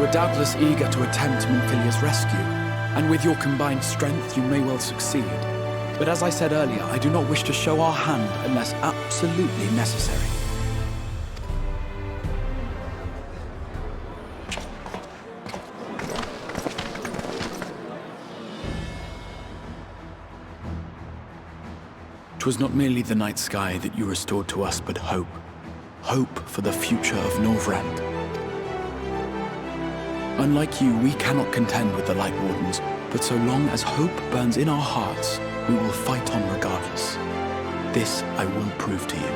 are doubtless eager to attempt Minfilia's rescue, and with your combined strength you may well succeed. But as I said earlier, I do not wish to show our hand unless absolutely necessary. Twas not merely the night sky that you restored to us, but hope. Hope for the future of Norvrand. Unlike you, we cannot contend with the Light Wardens, but so long as hope burns in our hearts, we will fight on regardless. This I will prove to you.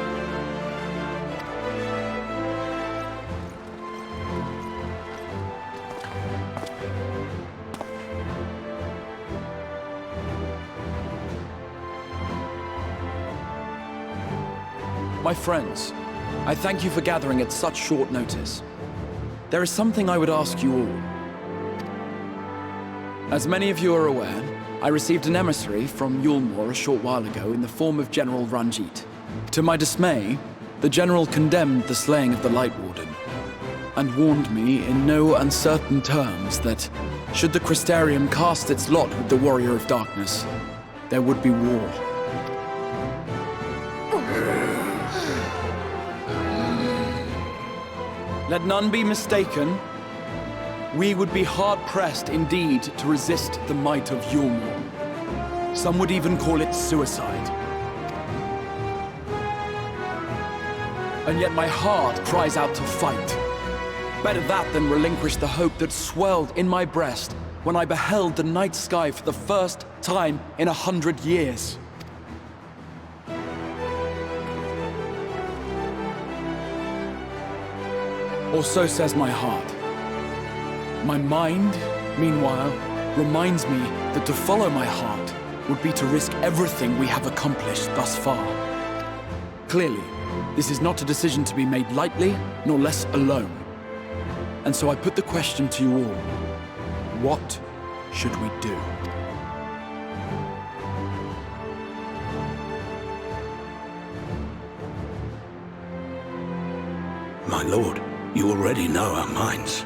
My friends, I thank you for gathering at such short notice. There is something I would ask you all. As many of you are aware, I received an emissary from Eulmore a short while ago in the form of General Ranjit. To my dismay, the General condemned the slaying of the Light Warden, and warned me in no uncertain terms that, should the Crystarium cast its lot with the Warrior of Darkness, there would be war. Let none be mistaken. We would be hard-pressed indeed to resist the might of Eulmore. Some would even call it suicide. And yet my heart cries out to fight. Better that than relinquish the hope that swelled in my breast when I beheld the night sky for the first time in 100 years. Or so says my heart. My mind, meanwhile, reminds me that to follow my heart would be to risk everything we have accomplished thus far. Clearly, this is not a decision to be made lightly, nor less alone. And so I put the question to you all. What should we do? My lord, you already know our minds.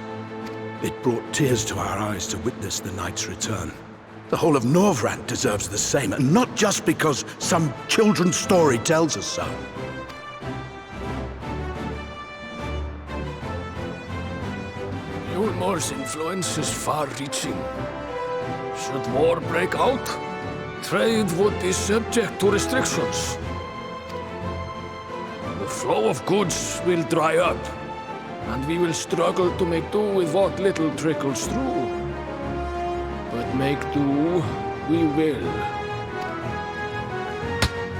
It brought tears to our eyes to witness the knight's return. The whole of Norvrand deserves the same, and not just because some children's story tells us so. Eulmore's influence is far-reaching. Should war break out, trade would be subject to restrictions. The flow of goods will dry up, and we will struggle to make do with what little trickles through. But make do, we will.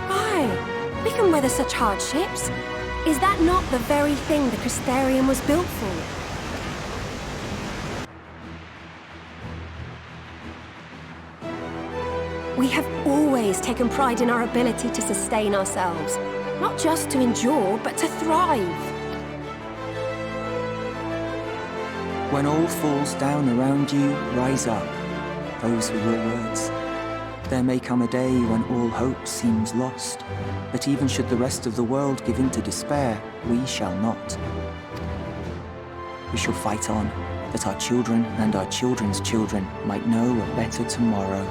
Aye, we can weather such hardships. Is that not the very thing the Crystarium was built for? We have always taken pride in our ability to sustain ourselves. Not just to endure, but to thrive. When all falls down around you, rise up. Those were your words. There may come a day when all hope seems lost, but even should the rest of the world give in to despair, we shall not. We shall fight on, that our children and our children's children might know a better tomorrow.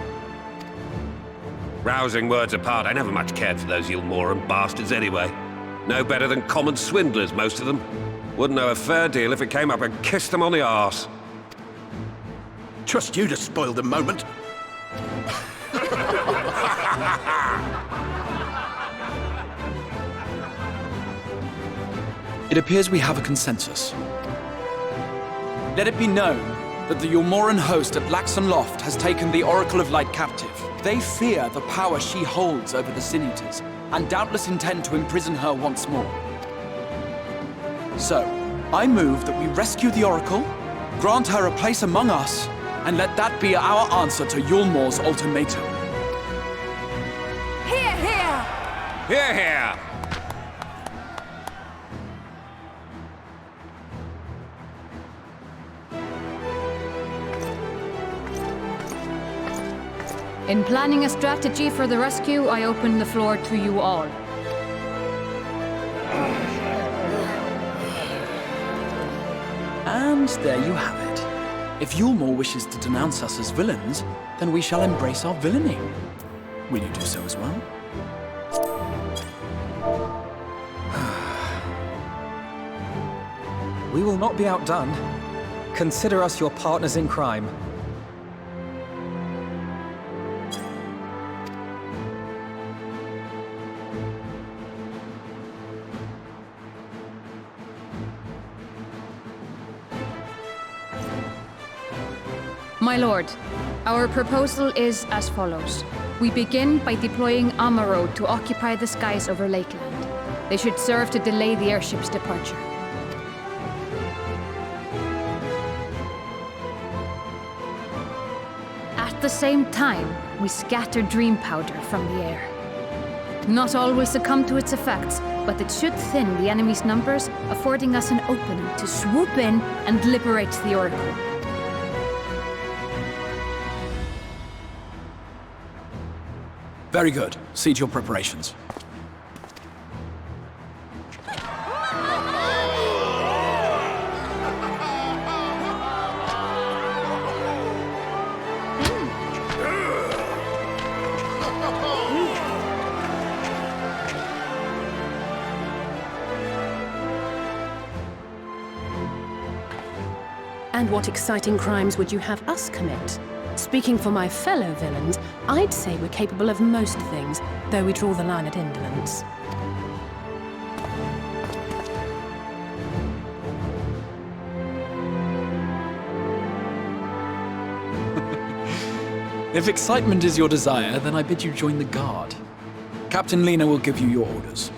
Rousing words apart, I never much cared for those Eulmoran bastards anyway. No better than common swindlers, most of them. Wouldn't know a fair deal if it came up and kissed them on the arse. Trust you to spoil the moment. It appears we have a consensus. Let it be known that the Eulmoran host at Laxon Loft has taken the Oracle of Light captive. They fear the power she holds over the Sin Eaters, and doubtless intend to imprison her once more. So, I move that we rescue the Oracle, grant her a place among us, and let that be our answer to Eulmore's ultimatum. Hear, hear! Hear, hear! In planning a strategy for the rescue, I open the floor to you all. And there you have it. If Eulmore wishes to denounce us as villains, then we shall embrace our villainy. Will you do so as well? We will not be outdone. Consider us your partners in crime. My lord, our proposal is as follows. We begin by deploying Amarode to occupy the skies over Lakeland. They should serve to delay the airship's departure. At the same time, we scatter dream powder from the air. Not all will succumb to its effects, but it should thin the enemy's numbers, affording us an opening to swoop in and liberate the Oracle. Very good. Cease your preparations. And what exciting crimes would you have us commit? Speaking for my fellow villains, I'd say we're capable of most things, though we draw the line at indolence. If excitement is your desire, then I bid you join the guard. Captain Lena will give you your orders.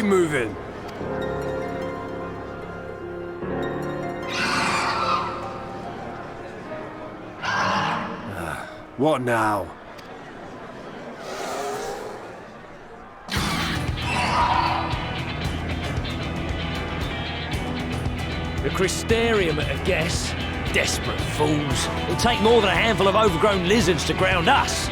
keep moving. What now? The Crystarium at a guess. Desperate fools. It'll take more than a handful of overgrown lizards to ground us.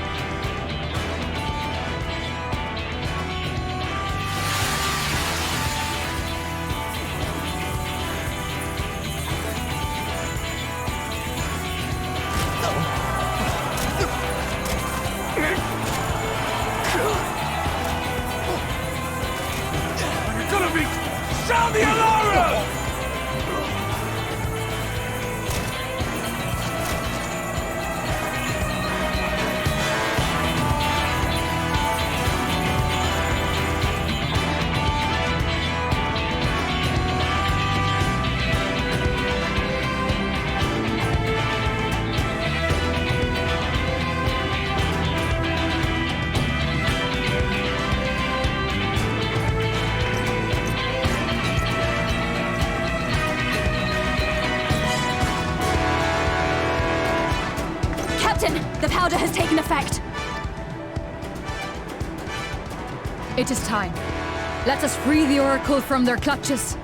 You're gonna be... Sound the alarm! The powder has taken effect. It is time. Let us free the Oracle from their clutches.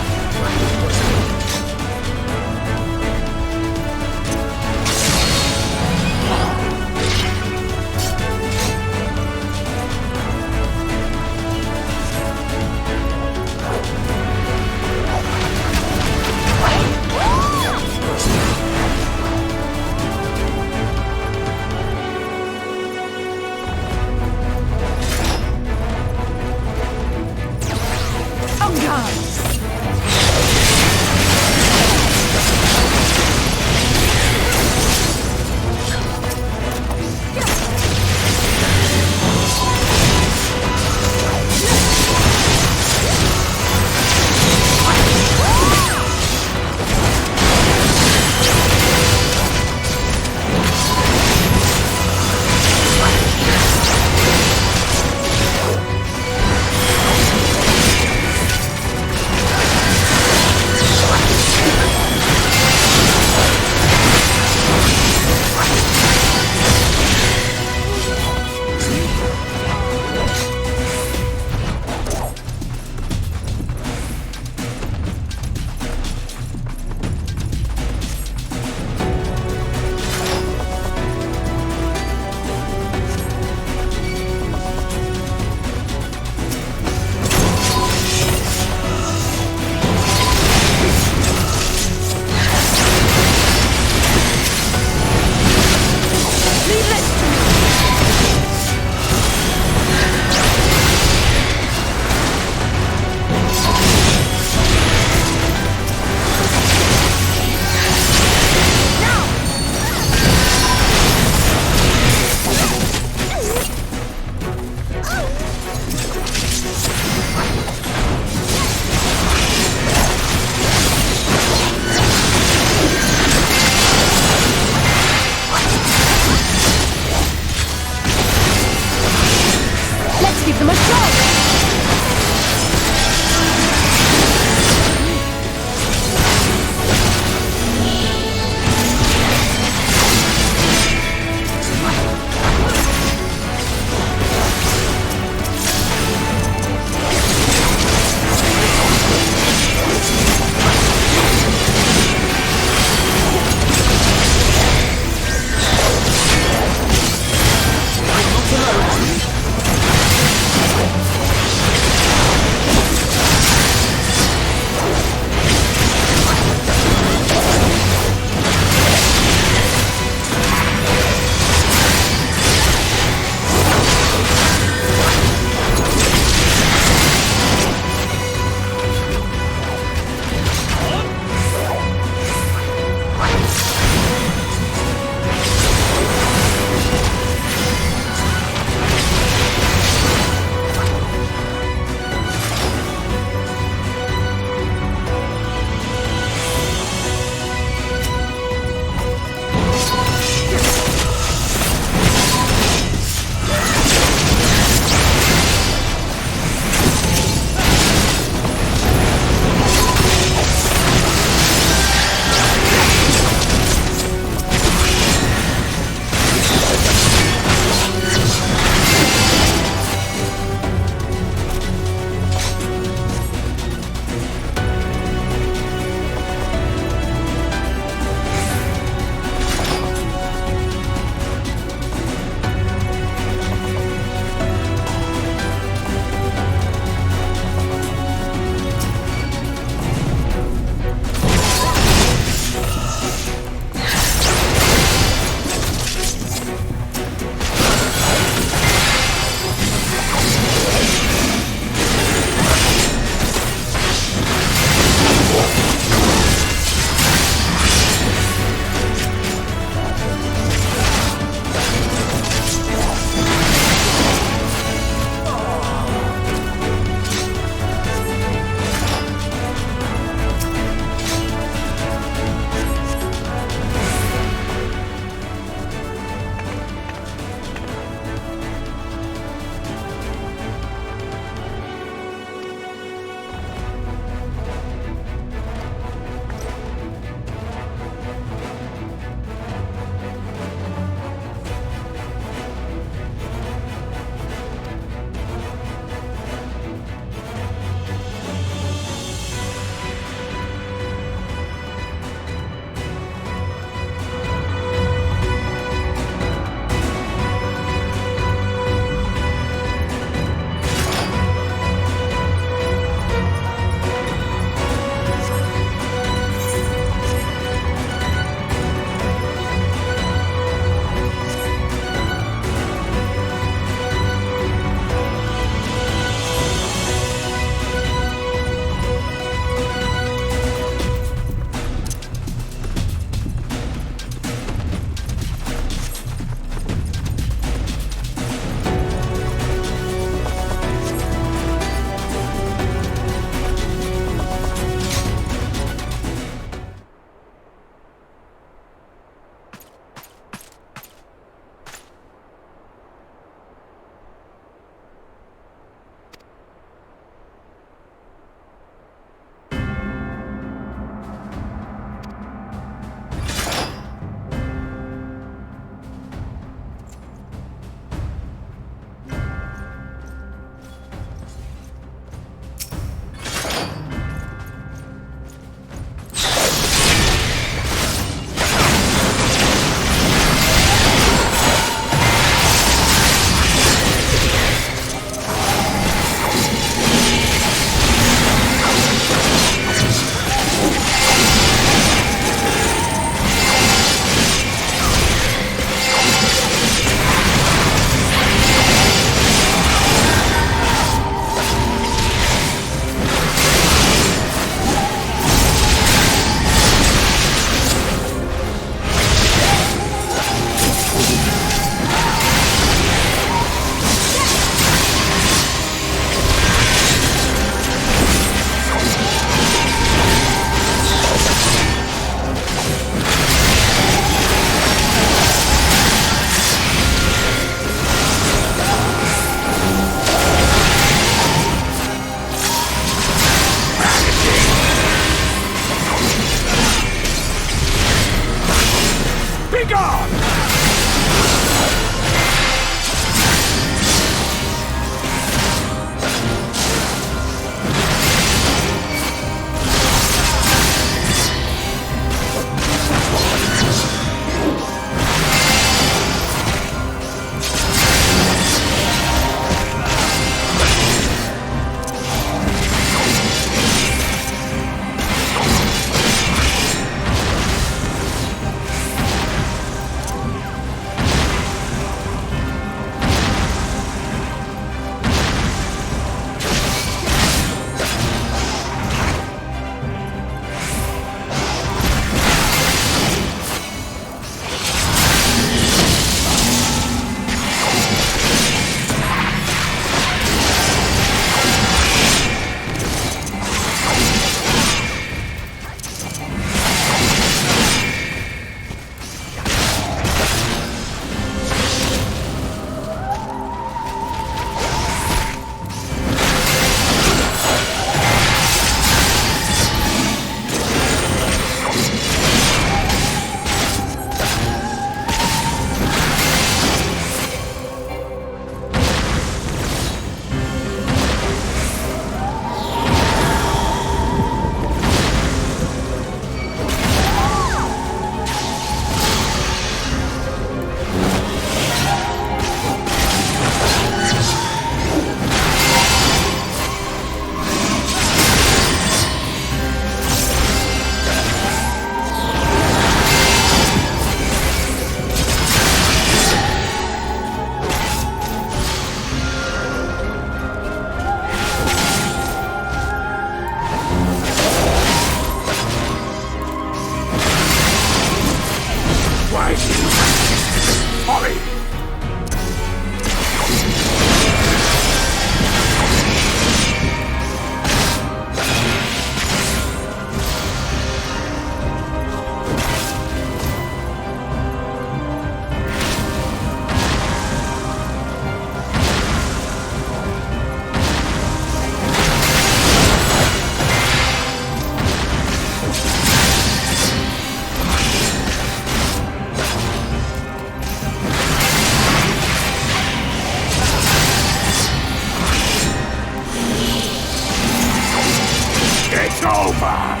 over!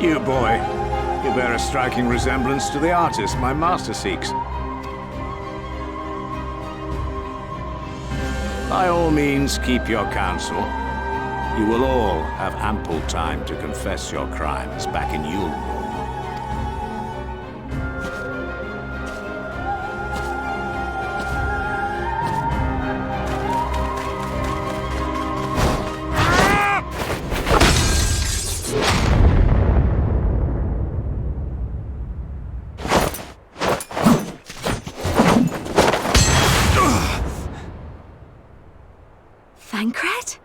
You, boy. You bear a striking resemblance to the artist my master seeks. By all means, keep your counsel. You will all have ample time to confess your crimes back in Eulmore. Thancred?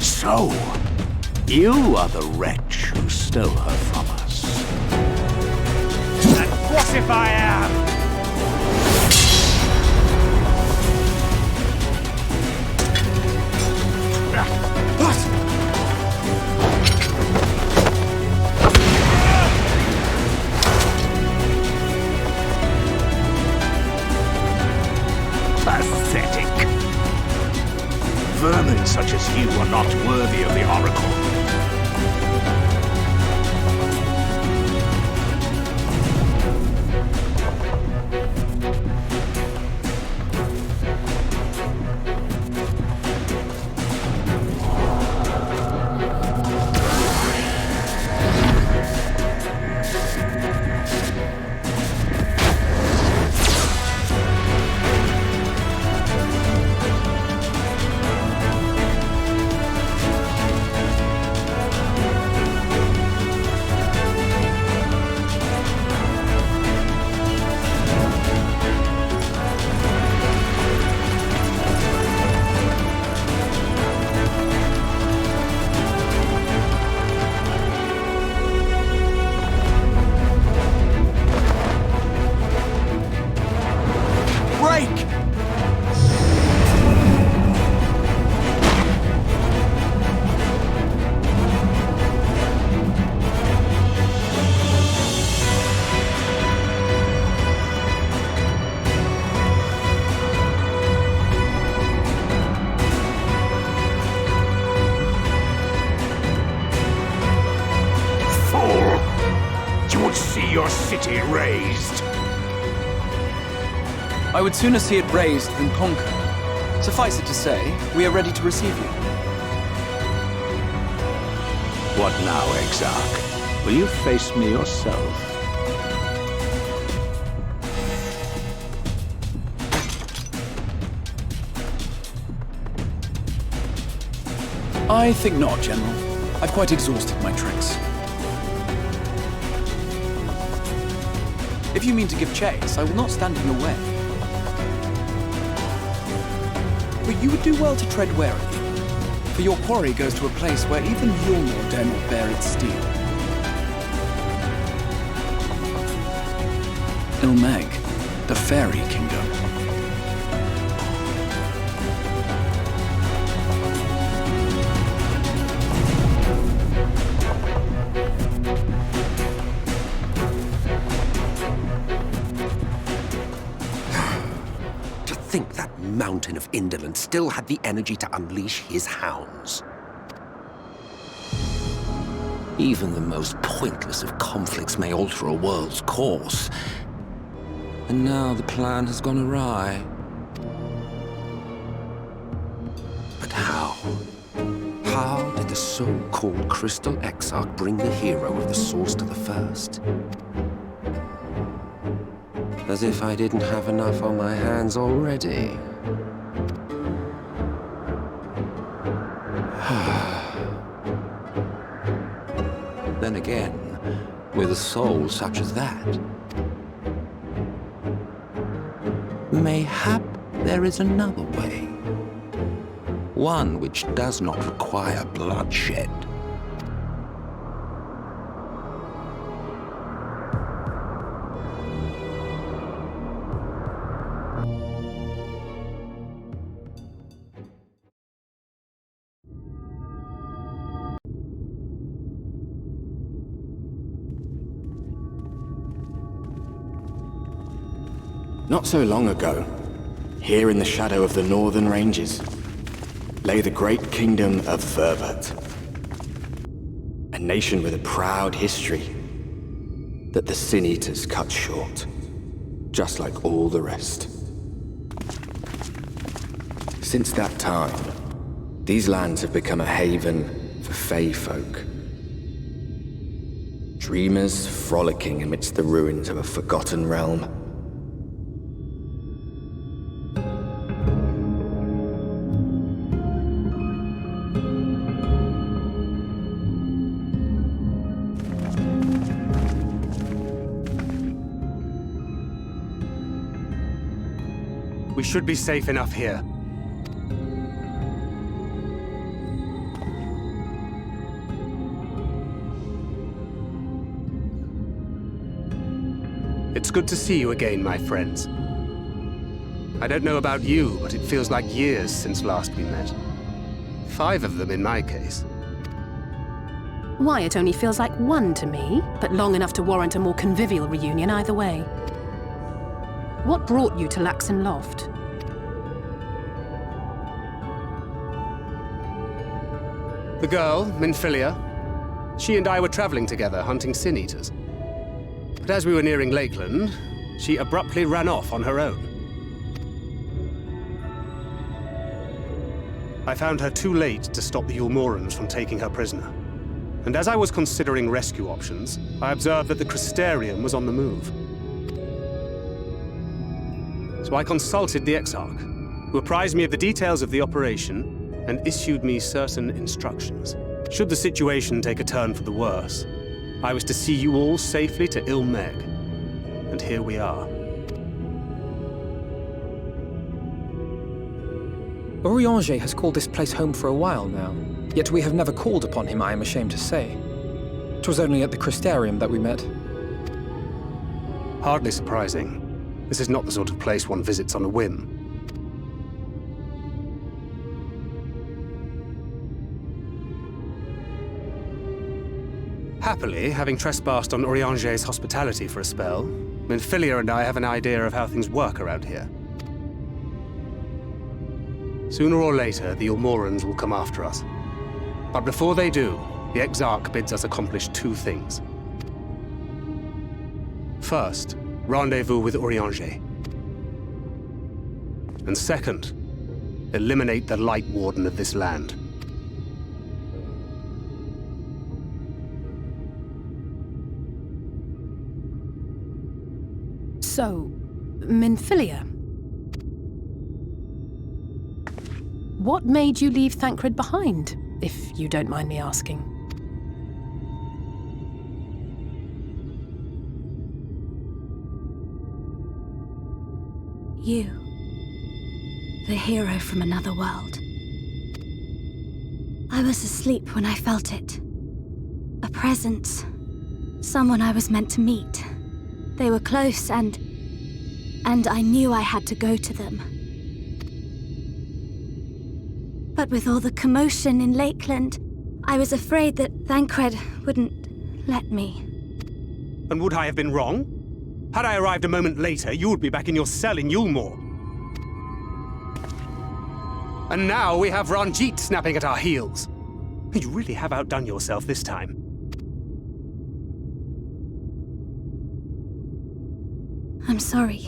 So, you are the wretch who stole her from us. And what if I am? Pathetic. Vermin such as you are not worthy of the Oracle. Your city razed. I would sooner see it razed than conquered. Suffice it to say, we are ready to receive you. What now, Exarch? Will you face me yourself? I think not, General. I've quite exhausted my tricks. If you mean to give chase, I will not stand in your way. But you would do well to tread warily, for your quarry goes to a place where even Eulmore dare not bear its steel. Ilh Mheg, the fairy kingdom. Think that mountain of indolence still had the energy to unleash his hounds. Even the most pointless of conflicts may alter a world's course. And now the plan has gone awry. But how? How did the so-called Crystal Exarch bring the hero of the source to the first? As if I didn't have enough on my hands already. Then again, with a soul such as that, mayhap there is another way. One which does not require bloodshed. Not so long ago, here in the shadow of the northern ranges, lay the great kingdom of Verbert. A nation with a proud history that the Sin Eaters cut short, just like all the rest. Since that time, these lands have become a haven for Fey folk. Dreamers frolicking amidst the ruins of a forgotten realm. We should be safe enough here. It's good to see you again, my friends. I don't know about you, but it feels like years since last we met. 5 of them in my case. Why, it only feels like 1 to me, but long enough to warrant a more convivial reunion either way. What brought you to Laxon Loft? The girl, Minfilia, she and I were traveling together, hunting Sin Eaters. But as we were nearing Lakeland, she abruptly ran off on her own. I found her too late to stop the Eulmorans from taking her prisoner. And as I was considering rescue options, I observed that the Crystarium was on the move. So I consulted the Exarch, who apprised me of the details of the operation and issued me certain instructions. Should the situation take a turn for the worse, I was to see you all safely to Ilh Mheg. And here we are. Urianger has called this place home for a while now, yet we have never called upon him, I am ashamed to say. 'Twas only at the Crystarium that we met. Hardly surprising. This is not the sort of place one visits on a whim. Happily, having trespassed on Urianger's hospitality for a spell, Minfilia and I have an idea of how things work around here. Sooner or later, the Eulmorans will come after us. But before they do, the Exarch bids us accomplish 2 things. First, rendezvous with Urianger. And second, eliminate the Light Warden of this land. So, Minfilia. What made you leave Thancred behind, if you don't mind me asking? You. The hero from another world. I was asleep when I felt it. A presence. Someone I was meant to meet. They were close and I knew I had to go to them. But with all the commotion in Lakeland, I was afraid that Thancred wouldn't let me. And would I have been wrong? Had I arrived a moment later, you would be back in your cell in Eulmore. And now we have Ranjit snapping at our heels. You really have outdone yourself this time. I'm sorry.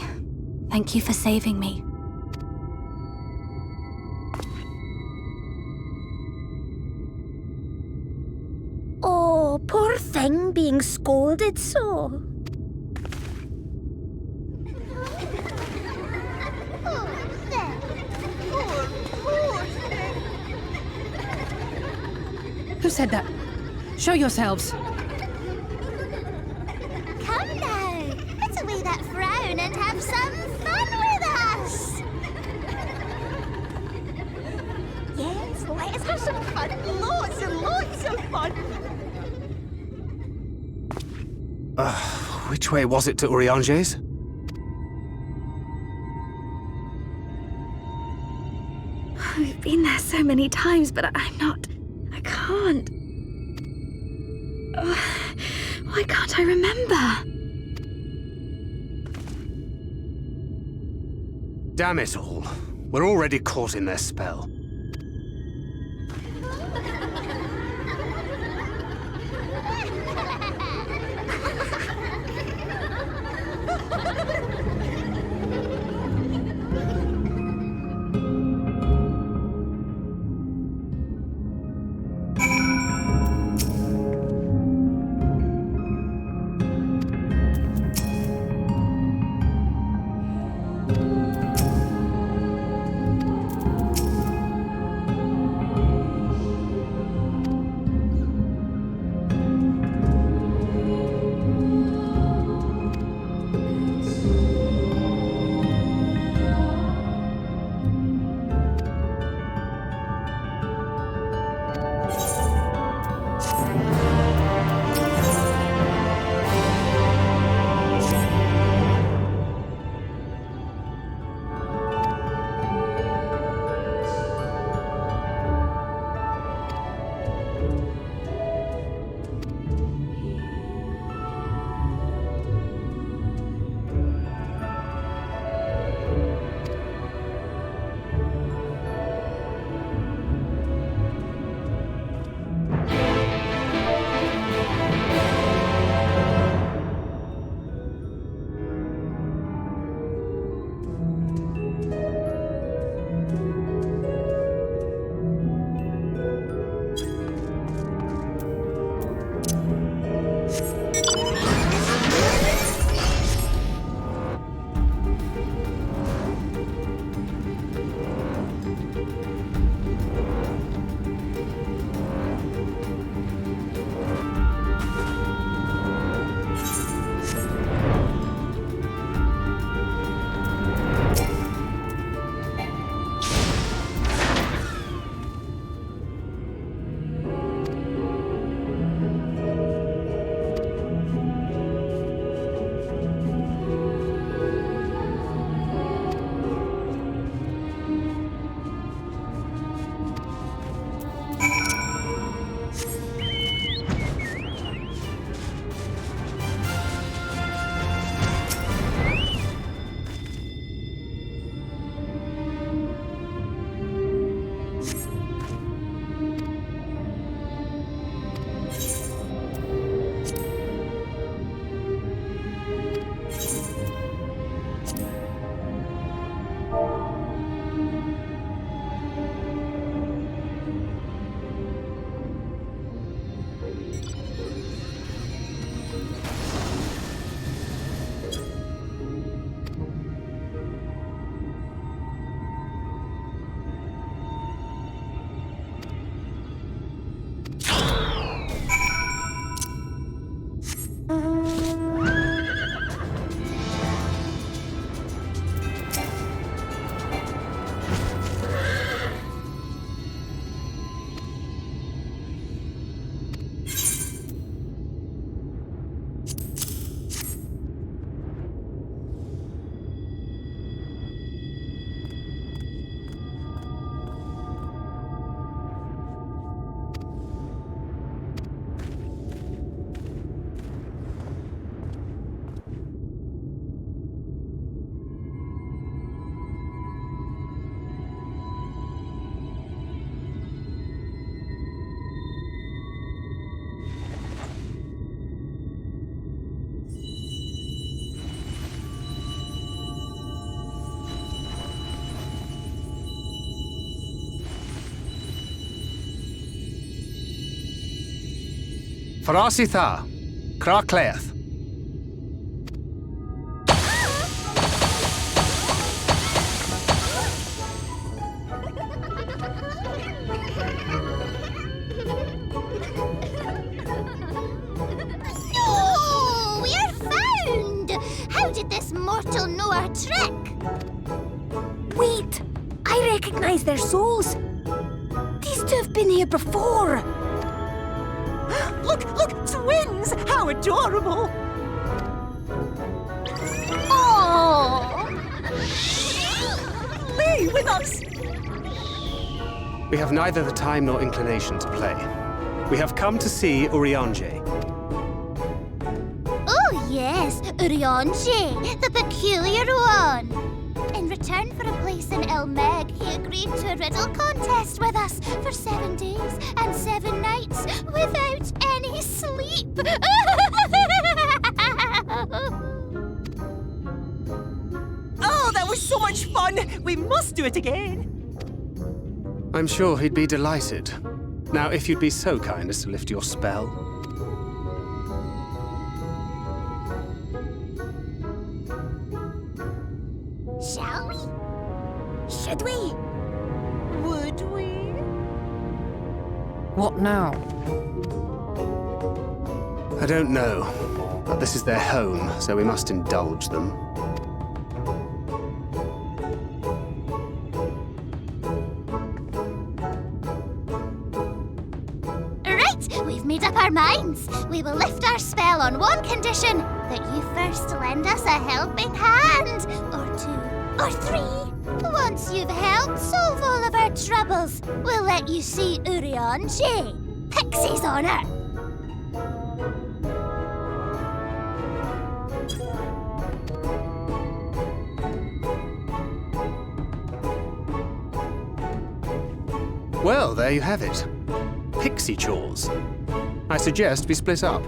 Thank you for saving me. being scalded sore. Who said that? Show yourselves. Come now, put away that frown and have some fun with us. Yes, let us have some fun. Lots and lots of fun. Which way was it to Urianger's? We've been there so many times, but I can't. Why can't I remember? Damn it all. We're already caught in their spell. Farasitha, Craclaeth. Oh, we're found! How did this mortal know our trick? Wait! I recognize their souls. These two have been here before. Look! Twins! How adorable! Oh! Lee, with us! We have neither the time nor inclination to play. We have come to see Urianger. Oh yes, Urianger, the peculiar one. In return for a place in Ilh Mheg, he agreed to a riddle contest with us for 7 days and 7 nights without any sleep. Oh, that was so much fun! We must do it again! I'm sure he'd be delighted. Now, if you'd be so kind as to lift your spell. Shall we? Should we? Would we? What now? I don't know, but this is their home, so we must indulge them. Right, we've made up our minds. We will lift our spell on one condition, that you first lend us a helping hand, or 2, or 3. Once you've helped solve all of our troubles, we'll let you see Urianger, Pixie's honor. Well, there you have it. Pixie chores. I suggest we split up.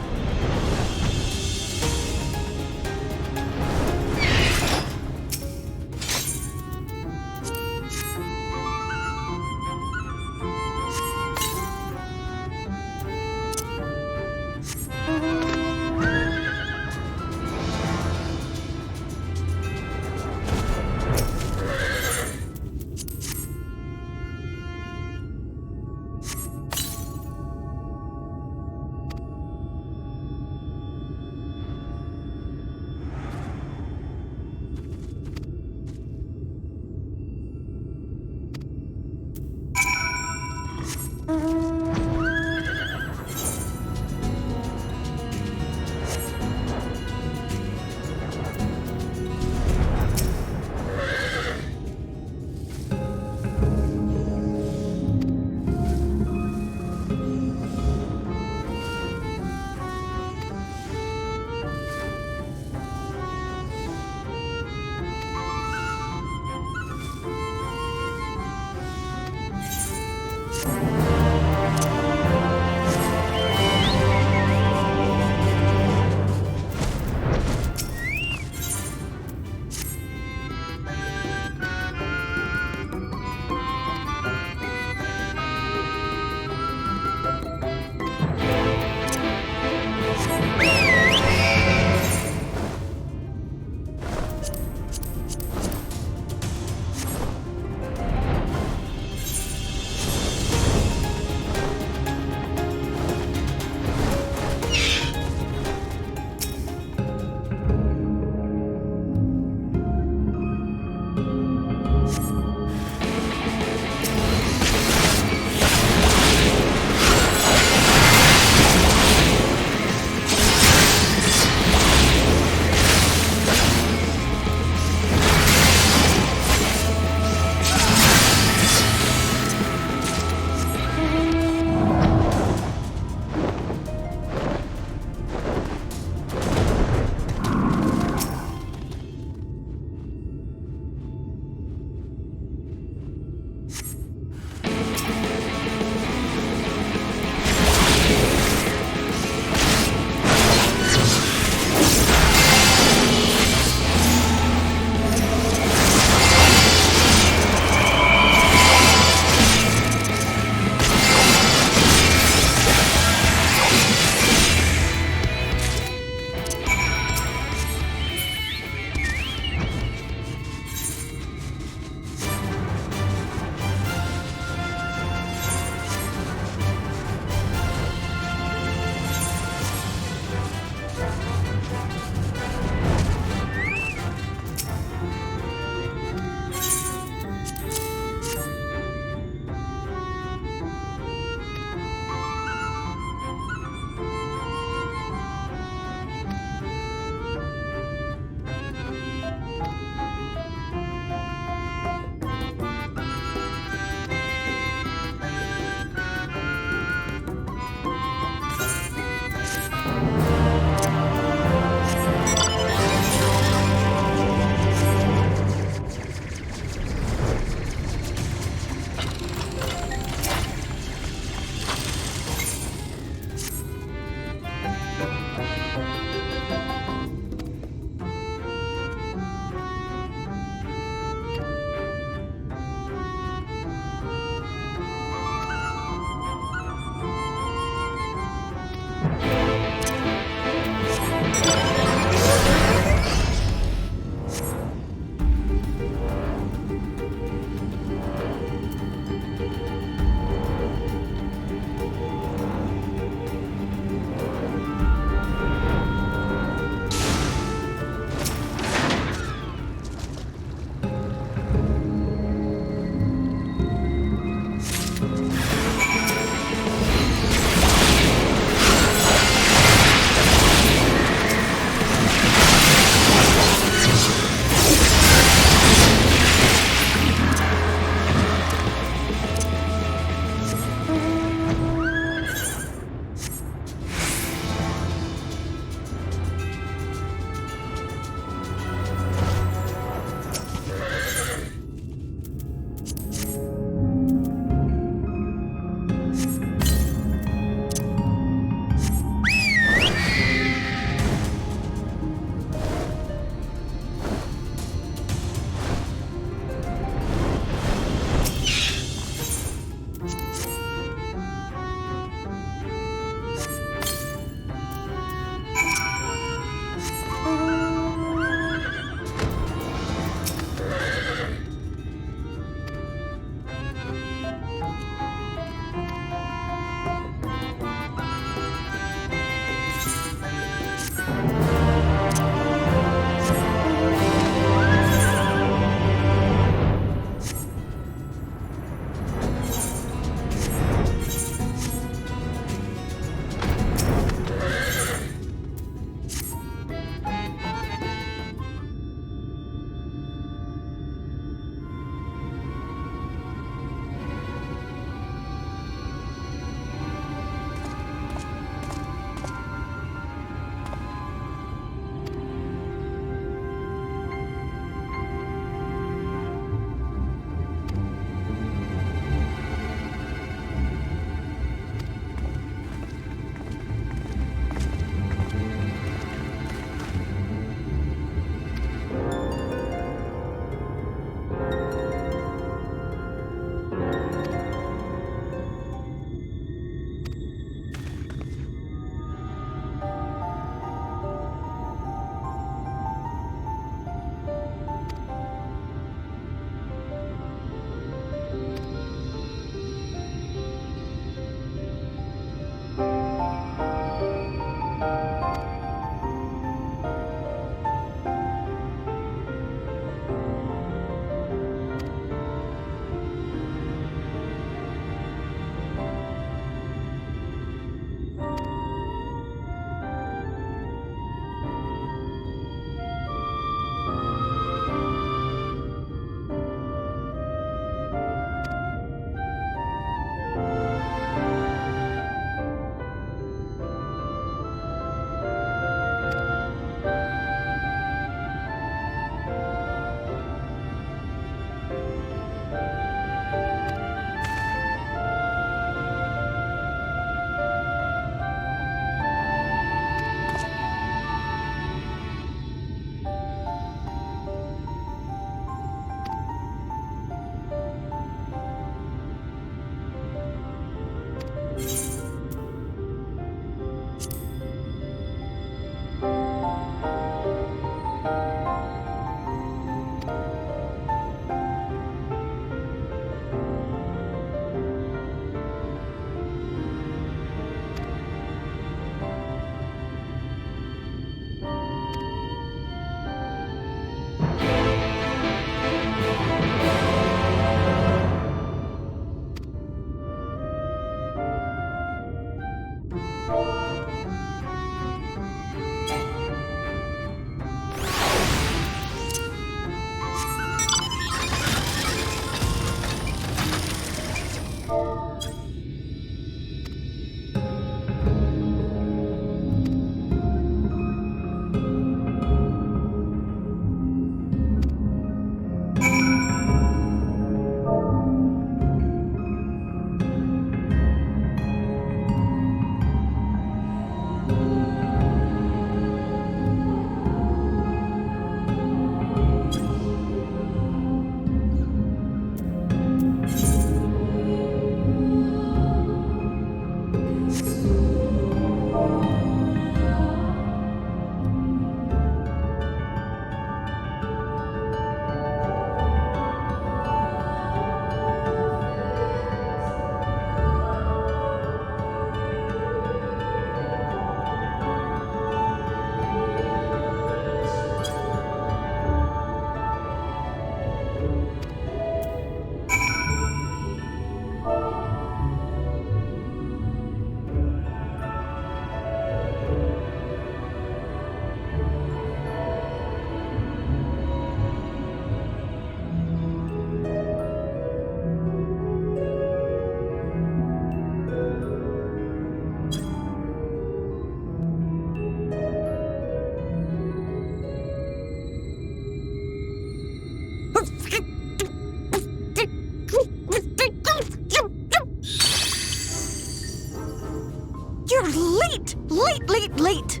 late! Late!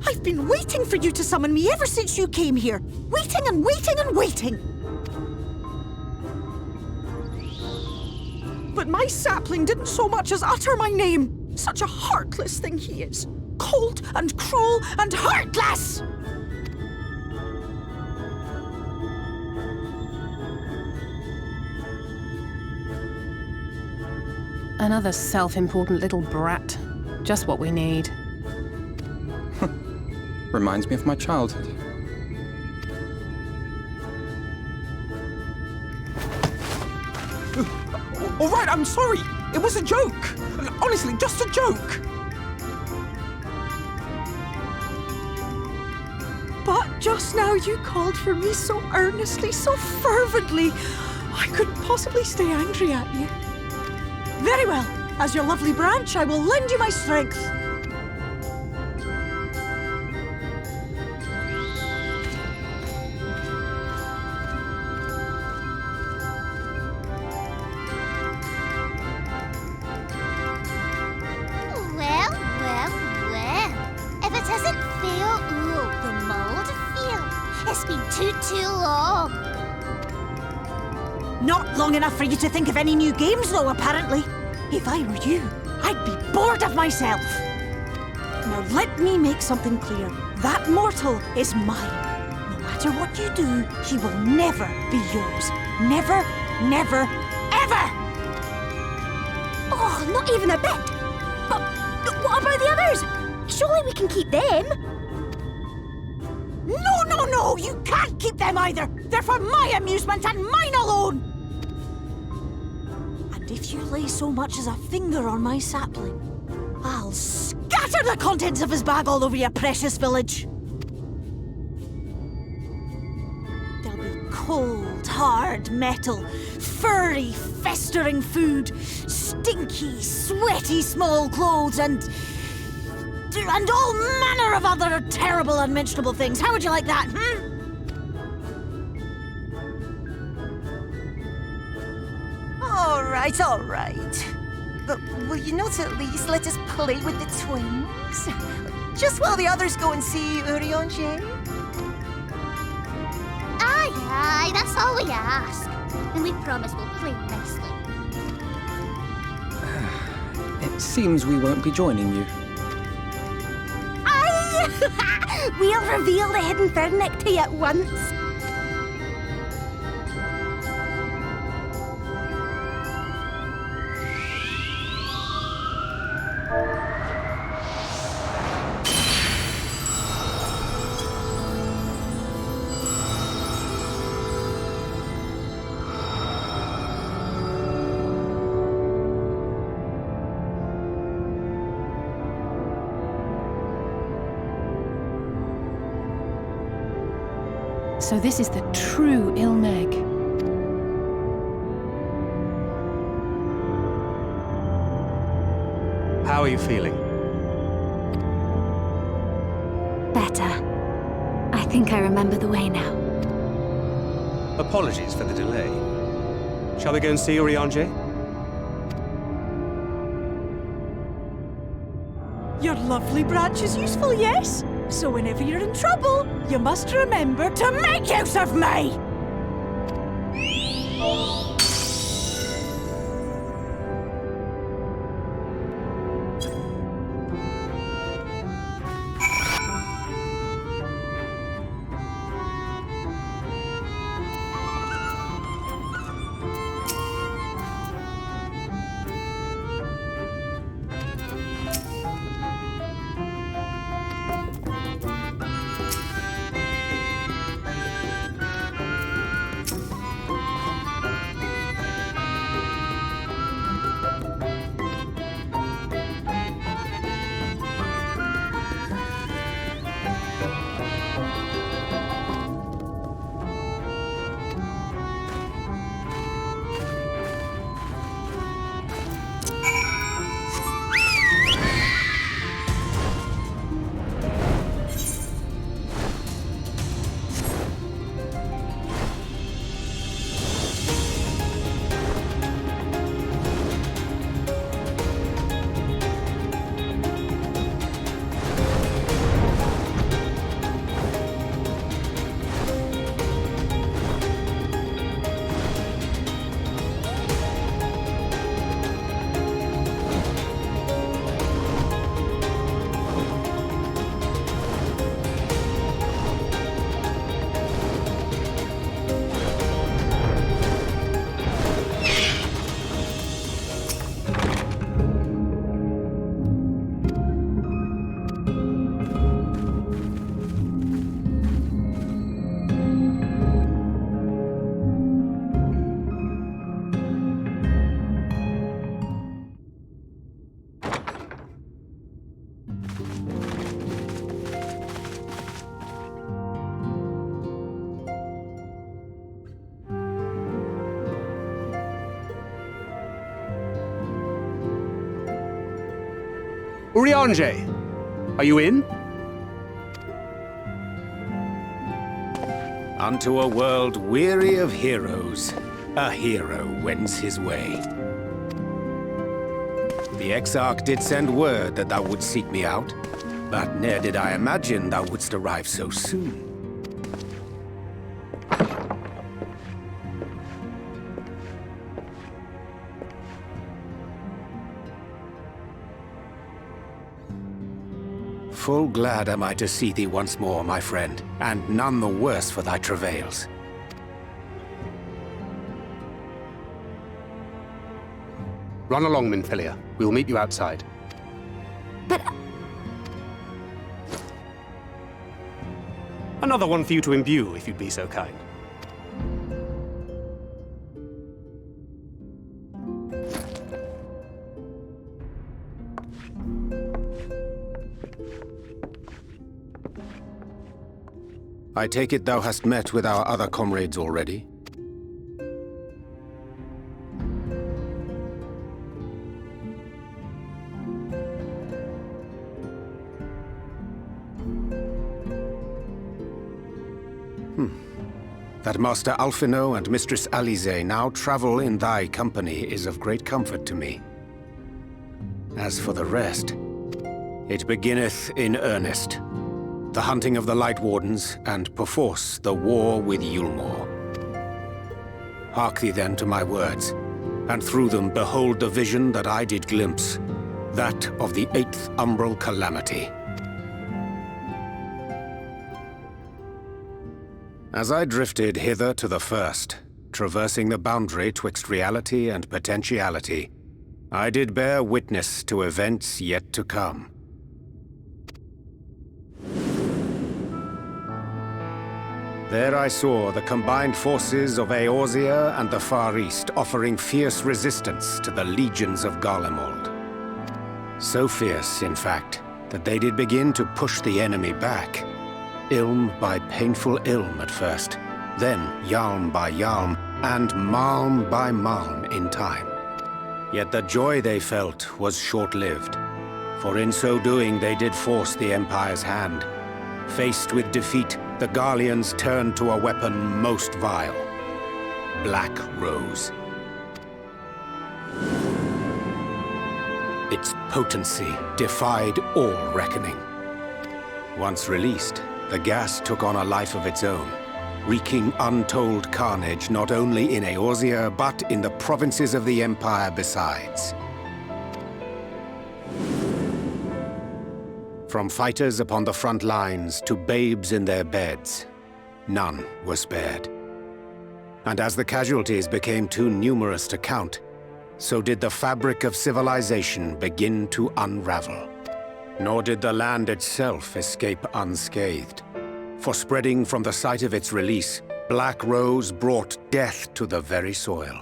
I've been waiting for you to summon me ever since you came here. Waiting and waiting and waiting. But my sapling didn't so much as utter my name. Such a heartless thing he is. Cold and cruel and heartless! Another self-important little brat. Just what we need. Reminds me of my childhood. All right, I'm sorry. It was a joke. Honestly, just a joke. But just now you called for me so earnestly, so fervently. I couldn't possibly stay angry at you. Very well. As your lovely branch, I will lend you my strength. Well. If it isn't Feo Ul, the mulled field. It's been too long. Not long enough for you to think of any new games, though, apparently. If I were you, I'd be bored of myself. Now let me make something clear. That mortal is mine. No matter what you do, he will never be yours. Never, ever! Oh, not even a bit. But what about the others? Surely we can keep them. No, you can't keep them either. They're for my amusement and mine alone. And if you lay so much as a finger on my sapling, I'll scatter the contents of his bag all over your precious village. There'll be cold, hard metal, furry, festering food, stinky, sweaty small clothes, and all manner of other terrible, unmentionable things. How would you like that, All right. But will you not at least let us play with the twins? Just while the others go and see Urianger? Aye, that's all we ask. And we promise we'll play nicely. It seems we won't be joining you. Aye! We'll reveal the hidden vernic to you at once. So this is the true Ilh Mheg. How are you feeling? Better. I think I remember the way now. Apologies for the delay. Shall we go and see Urianger? Your lovely branch is useful, yes? So whenever you're in trouble, you must remember to make use of me! Urianger, are you in? Unto a world weary of heroes, a hero wends his way. The Exarch did send word that thou wouldst seek me out, but ne'er did I imagine thou wouldst arrive so soon. Full glad am I to see thee once more, my friend, and none the worse for thy travails. Run along, Minfilia. We will meet you outside. But... Another one for you to imbue, if you'd be so kind. I take it thou hast met with our other comrades already? That Master Alphinaud and Mistress Alisae now travel in thy company is of great comfort to me. As for the rest, it beginneth in earnest. The hunting of the Light Wardens, and perforce the war with Eulmore. Hark thee then to my words, and through them behold the vision that I did glimpse, that of the 8th Umbral calamity. As I drifted hither to the first, traversing the boundary twixt reality and potentiality, I did bear witness to events yet to come. There I saw the combined forces of Eorzea and the Far East offering fierce resistance to the legions of Garlemald. So fierce, in fact, that they did begin to push the enemy back. Ilm by painful ilm at first, then yalm by yalm, and malm by malm in time. Yet the joy they felt was short-lived, for in so doing they did force the Empire's hand. Faced with defeat, the Garleans turned to a weapon most vile: Black Rose. Its potency defied all reckoning. Once released, the gas took on a life of its own, wreaking untold carnage not only in Eorzea, but in the provinces of the Empire besides. From fighters upon the front lines to babes in their beds, none were spared. And as the casualties became too numerous to count, so did the fabric of civilization begin to unravel. Nor did the land itself escape unscathed. For spreading from the site of its release, Black Rose brought death to the very soil.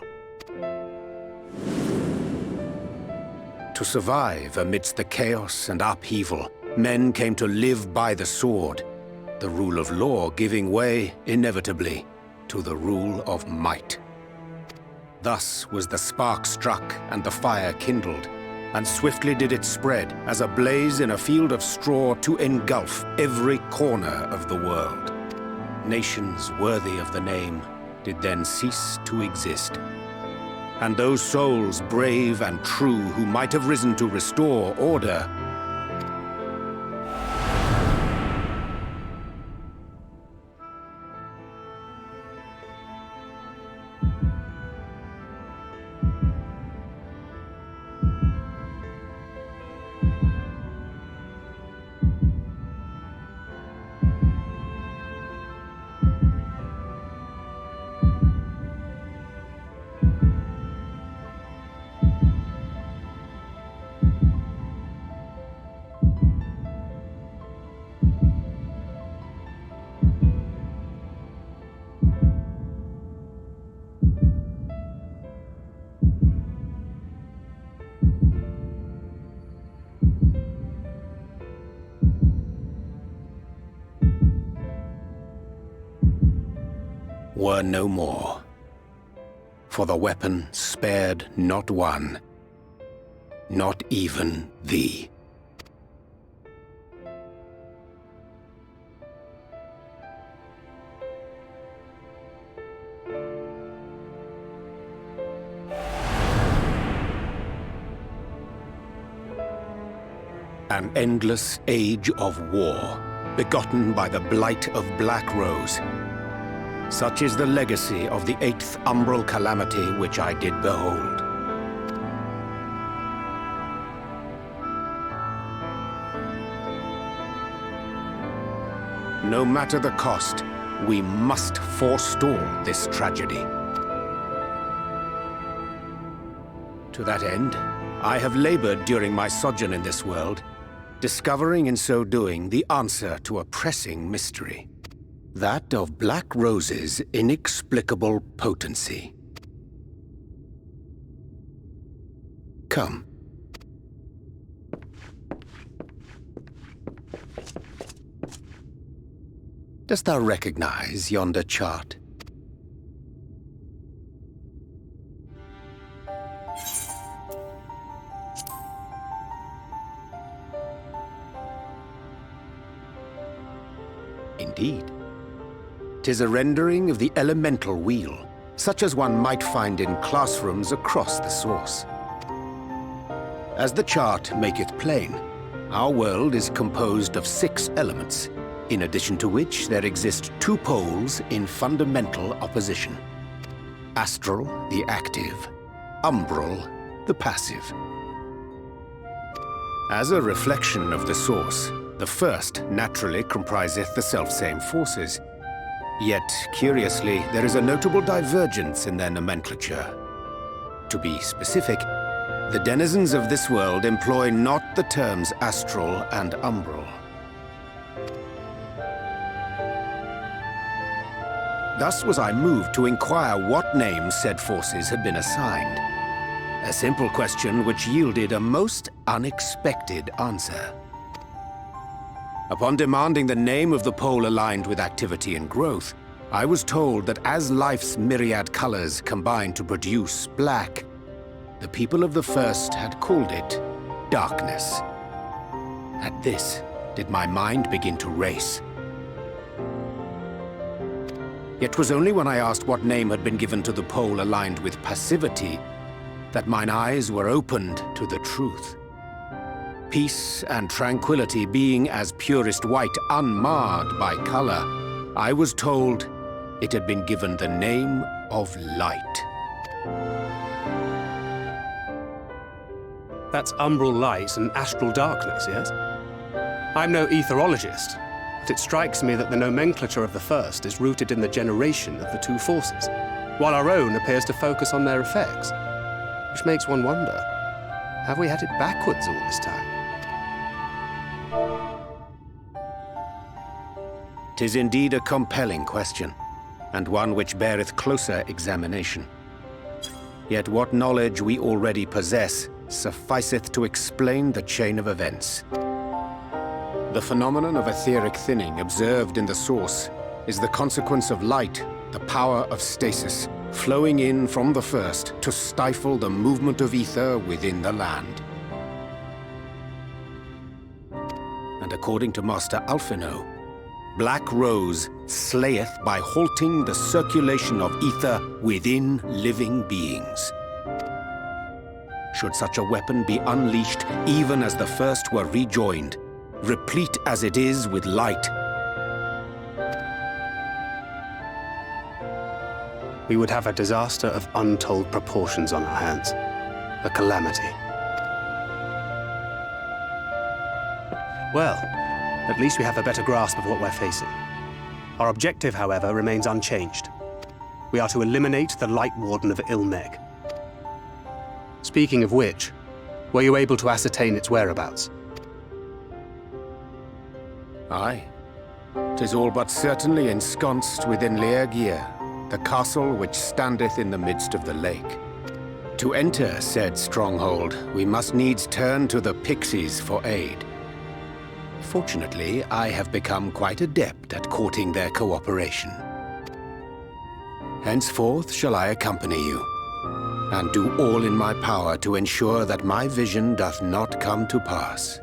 To survive amidst the chaos and upheaval, men came to live by the sword, the rule of law giving way, inevitably, to the rule of might. Thus was the spark struck and the fire kindled, and swiftly did it spread as a blaze in a field of straw to engulf every corner of the world. Nations worthy of the name did then cease to exist. And those souls brave and true who might have risen to restore order were no more. For the weapon spared not one, not even thee. an endless age of war, begotten by the blight of Black Rose. Such is the legacy of the 8th Umbral calamity which I did behold. No matter the cost, we must forestall this tragedy. To that end, I have labored during my sojourn in this world, discovering in so doing the answer to a pressing mystery. That of Black Rose's inexplicable potency. Come. Dost thou recognize yonder chart? Indeed. 'Tis a rendering of the elemental wheel, such as one might find in classrooms across the source. As the chart maketh plain, our world is composed of 6 elements, in addition to which there exist 2 poles in fundamental opposition. Astral, the active; umbral, the passive. As a reflection of the source, the first naturally compriseth the selfsame forces. Yet, curiously, there is a notable divergence in their nomenclature. To be specific, the denizens of this world employ not the terms astral and umbral. Thus was I moved to inquire what names said forces had been assigned. A simple question which yielded a most unexpected answer. Upon demanding the name of the pole aligned with activity and growth, I was told that as life's myriad colors combine to produce black, the people of the first had called it darkness. At this, did my mind begin to race. Yet 'twas only when I asked what name had been given to the pole aligned with passivity that mine eyes were opened to the truth. Peace and tranquility being as purest white, unmarred by color, I was told it had been given the name of light. That's umbral light and astral darkness, yes? I'm no etherologist, but it strikes me that the nomenclature of the first is rooted in the generation of the 2 forces, while our own appears to focus on their effects. Which makes one wonder, have we had it backwards all this time? 'Tis indeed a compelling question, and one which beareth closer examination. Yet what knowledge we already possess sufficeth to explain the chain of events. The phenomenon of etheric thinning observed in the source is the consequence of light, the power of stasis, flowing in from the first to stifle the movement of ether within the land. And according to Master Alphinaud, Black Rose slayeth by halting the circulation of ether within living beings. Should such a weapon be unleashed even as the first were rejoined, replete as it is with light, we would have a disaster of untold proportions on our hands. A calamity. Well, at least we have a better grasp of what we're facing. Our objective, however, remains unchanged. We are to eliminate the Light Warden of Ilh Mheg. Speaking of which, were you able to ascertain its whereabouts? Aye. 'Tis all but certainly ensconced within Urianger, the castle which standeth in the midst of the lake. To enter said stronghold, we must needs turn to the pixies for aid. Fortunately, I have become quite adept at courting their cooperation. Henceforth shall I accompany you, and do all in my power to ensure that my vision doth not come to pass.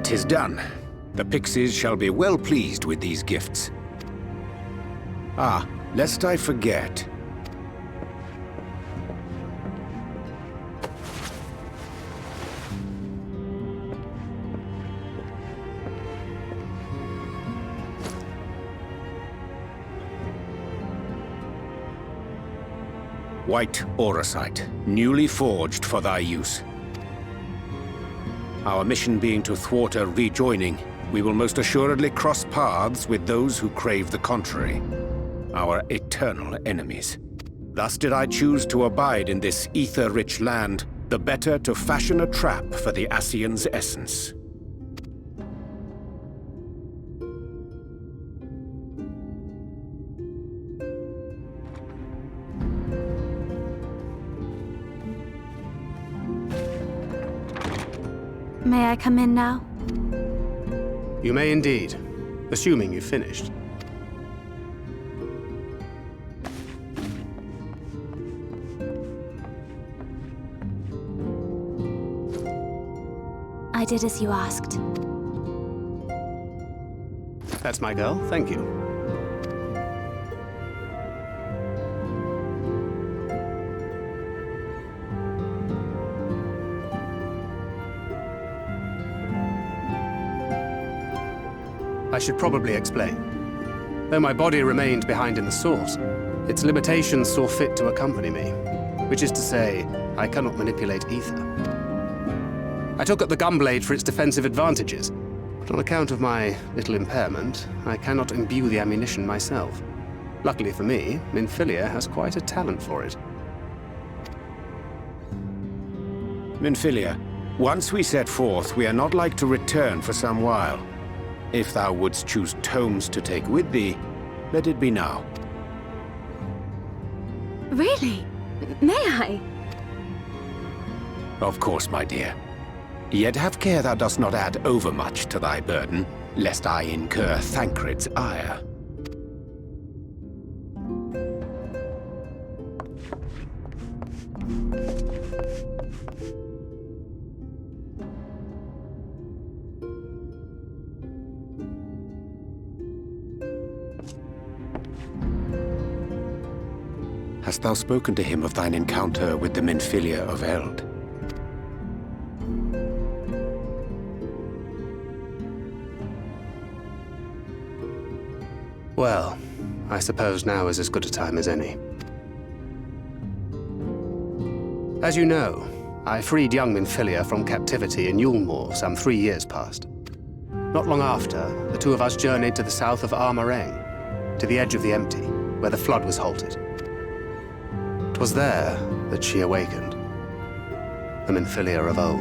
'Tis done. The pixies shall be well pleased with these gifts. Ah, lest I forget. White auracite, newly forged for thy use. Our mission being to thwart a rejoining, we will most assuredly cross paths with those who crave the contrary, our eternal enemies. Thus did I choose to abide in this ether-rich land, the better to fashion a trap for the Ascian's essence. May I come in now? You may indeed, assuming you've finished. I did as you asked. That's my girl, thank you. I should probably explain. Though my body remained behind in the source, its limitations saw fit to accompany me, which is to say, I cannot manipulate ether. I took up the gunblade for its defensive advantages, but on account of my little impairment, I cannot imbue the ammunition myself. Luckily for me, Minfilia has quite a talent for it. Minfilia, once we set forth, we are not like to return for some while. If thou wouldst choose tomes to take with thee, let it be now. Really? May I? Of course, my dear. Yet have care thou dost not add overmuch to thy burden, lest I incur Thancred's ire. Hast thou spoken to him of thine encounter with the Minfilia of Eld? Well, I suppose now is as good a time as any. As you know, I freed young Minfilia from captivity in Eulmore some 3 years past. Not long after, the two of us journeyed to the south of Armoreng, to the edge of the Empty, where the flood was halted. 'Twas there that she awakened. The Minfilia of old.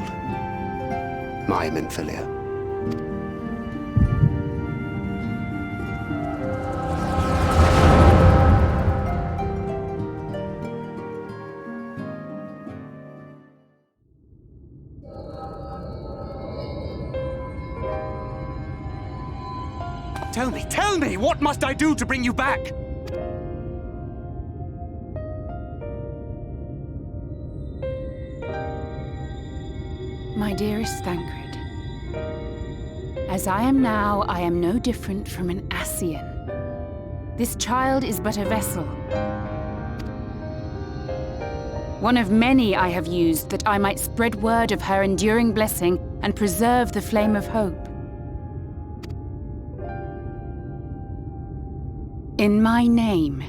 My Minfilia. Tell me, what must I do to bring you back? My dearest Thancred, as I am now, I am no different from an Ascian. This child is but a vessel. One of many I have used that I might spread word of her enduring blessing and preserve the flame of hope. In my name,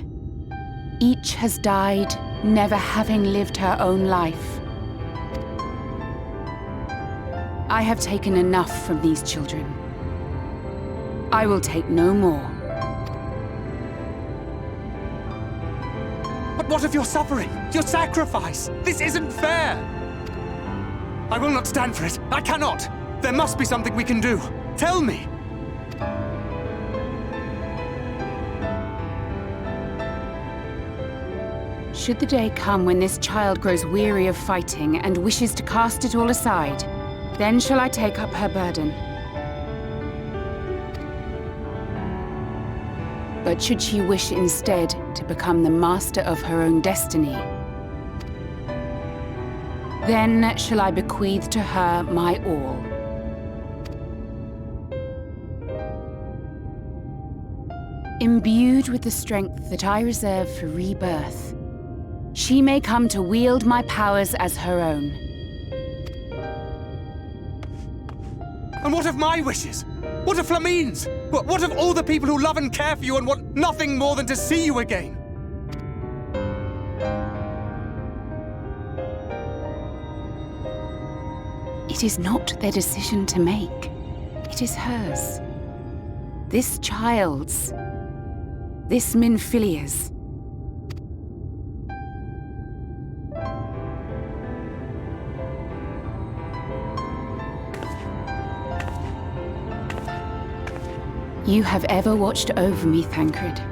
each has died, never having lived her own life. I have taken enough from these children. I will take no more. But what of your suffering? Your sacrifice? This isn't fair! I will not stand for it. I cannot! There must be something we can do. Tell me! Should the day come when this child grows weary of fighting and wishes to cast it all aside, then shall I take up her burden. But should she wish instead to become the master of her own destiny, then shall I bequeath to her my all. Imbued with the strength that I reserve for rebirth, she may come to wield my powers as her own. And what of my wishes? What of Flamine's? What of all the people who love and care for you and want nothing more than to see you again? It is not their decision to make. It is hers. This child's. This Minfilia's. You have ever watched over me, Thancred.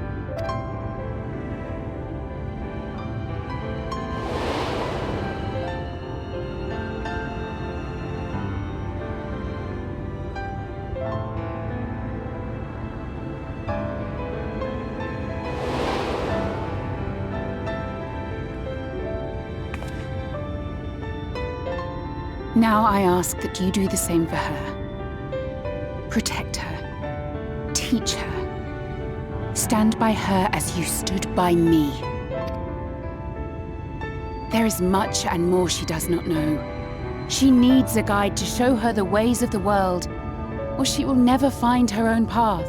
Now I ask that you do the same for her. Protect her. Teach her. Stand by her as you stood by me. There is much and more she does not know. She needs a guide to show her the ways of the world, or she will never find her own path.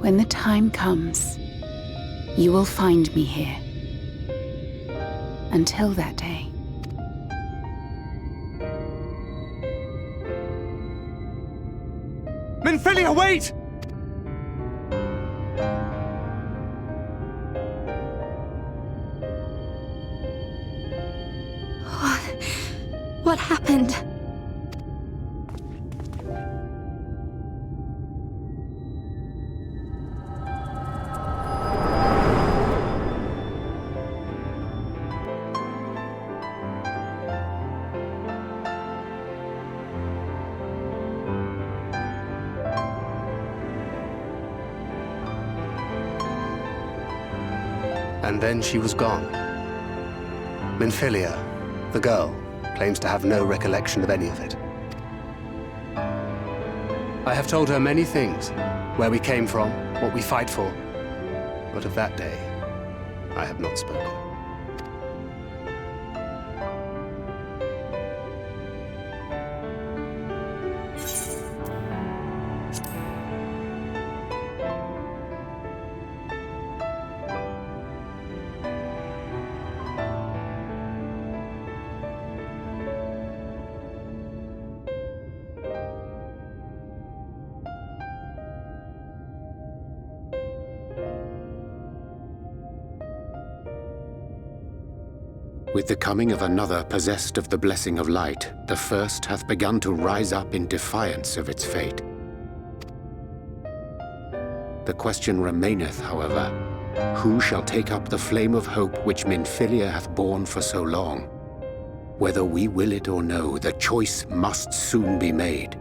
When the time comes, you will find me here. Until that day. Minfilia, wait! What happened? And then she was gone. Minfilia, the girl, claims to have no recollection of any of it. I have told her many things, where we came from, what we fight for, but of that day, I have not spoken. With the coming of another possessed of the blessing of light, the first hath begun to rise up in defiance of its fate. The question remaineth, however, who shall take up the flame of hope which Minfilia hath borne for so long? Whether we will it or no, the choice must soon be made.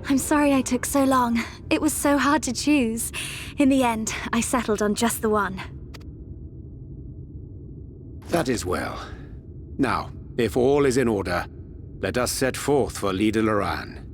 I'm sorry I took so long. It was so hard to choose. In the end, I settled on just the one. That is well. Now, if all is in order, let us set forth for Leader Loran.